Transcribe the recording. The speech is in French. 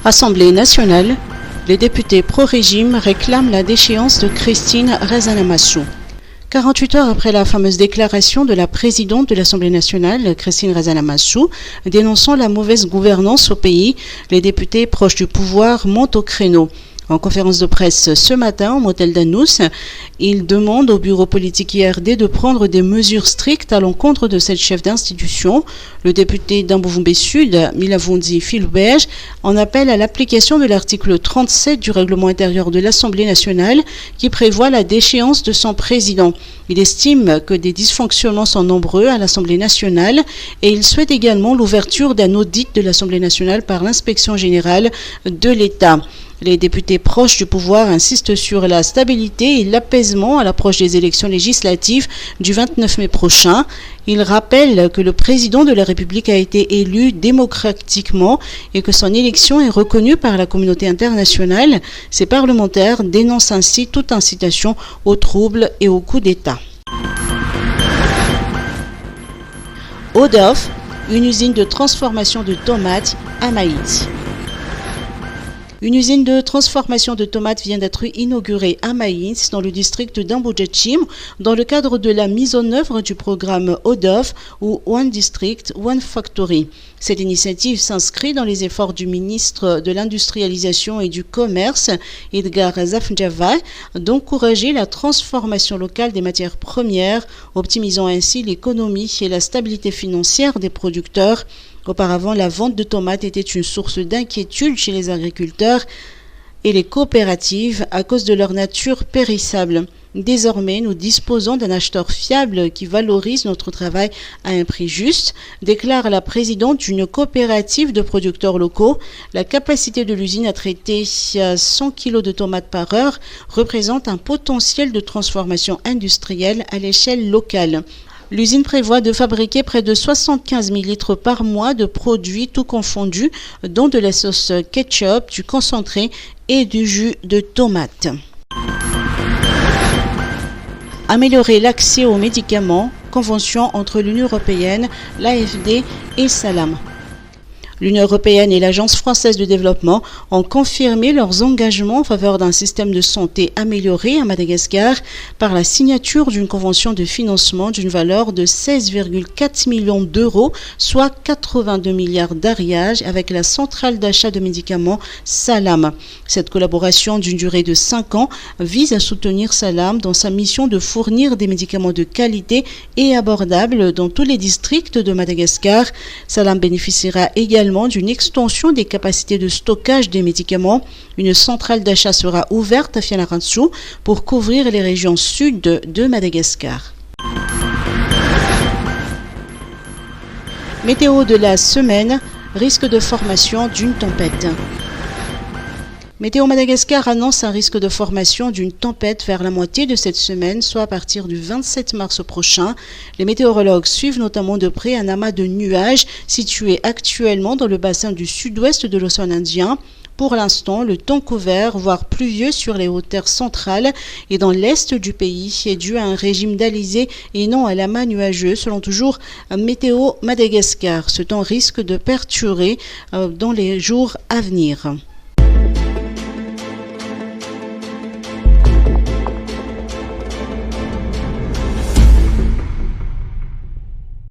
Assemblée nationale, les députés pro-régime réclament la déchéance de Christine Razanamassou. 48 heures après la fameuse déclaration de la présidente de l'Assemblée nationale, Christine Razanamassou, dénonçant la mauvaise gouvernance au pays, les députés proches du pouvoir montent au créneau. En conférence de presse ce matin au motel d'Anous, il demande au bureau politique IRD de prendre des mesures strictes à l'encontre de cette chef d'institution. Le député d'Ambouvoumbé Sud, Milavondi Filberge, en appelle à l'application de l'article 37 du règlement intérieur de l'Assemblée nationale qui prévoit la déchéance de son président. Il estime que des dysfonctionnements sont nombreux à l'Assemblée nationale et il souhaite également l'ouverture d'un audit de l'Assemblée nationale par l'inspection générale de l'État. Les députés proches du pouvoir insistent sur la stabilité et l'apaisement à l'approche des élections législatives du 29 mai prochain. Ils rappellent que le président de la République a été élu démocratiquement et que son élection est reconnue par la communauté internationale. Ces parlementaires dénoncent ainsi toute incitation aux troubles et aux coups d'État. Odof, une usine de transformation de tomates à maïs. Une usine de transformation de tomates vient d'être inaugurée à Maïs, dans le district d'Amboudjachim, dans le cadre de la mise en œuvre du programme ODOF ou One District, One Factory. Cette initiative s'inscrit dans les efforts du ministre de l'Industrialisation et du Commerce, Edgar Zafndjava, d'encourager la transformation locale des matières premières, optimisant ainsi l'économie et la stabilité financière des producteurs. Auparavant, la vente de tomates était une source d'inquiétude chez les agriculteurs et les coopératives à cause de leur nature périssable. Désormais, nous disposons d'un acheteur fiable qui valorise notre travail à un prix juste, déclare la présidente d'une coopérative de producteurs locaux. La capacité de l'usine à traiter 100 kg de tomates par heure représente un potentiel de transformation industrielle à l'échelle locale. L'usine prévoit de fabriquer près de 75 000 litres par mois de produits tout confondus, dont de la sauce ketchup, du concentré et du jus de tomate. Améliorer l'accès aux médicaments, convention entre l'Union européenne, l'AFD et Salam. L'Union européenne et l'Agence française de développement ont confirmé leurs engagements en faveur d'un système de santé amélioré à Madagascar par la signature d'une convention de financement d'une valeur de 16,4 millions d'euros, soit 82 milliards d'ariages avec la centrale d'achat de médicaments Salam. Cette collaboration d'une durée de 5 ans vise à soutenir Salam dans sa mission de fournir des médicaments de qualité et abordables dans tous les districts de Madagascar. Salam bénéficiera également d'une extension des capacités de stockage des médicaments. Une centrale d'achat sera ouverte à Fianarantsoa pour couvrir les régions sud de Madagascar. Météo de la semaine, risque de formation d'une tempête. Météo Madagascar annonce un risque de formation d'une tempête vers la moitié de cette semaine, soit à partir du 27 mars prochain. Les météorologues suivent notamment de près un amas de nuages situé actuellement dans le bassin du sud-ouest de l'océan Indien. Pour l'instant, le temps couvert, voire pluvieux sur les hautes-terres centrales et dans l'est du pays est dû à un régime d'alizé et non à l'amas nuageux, selon toujours Météo Madagascar. Ce temps risque de perturber dans les jours à venir.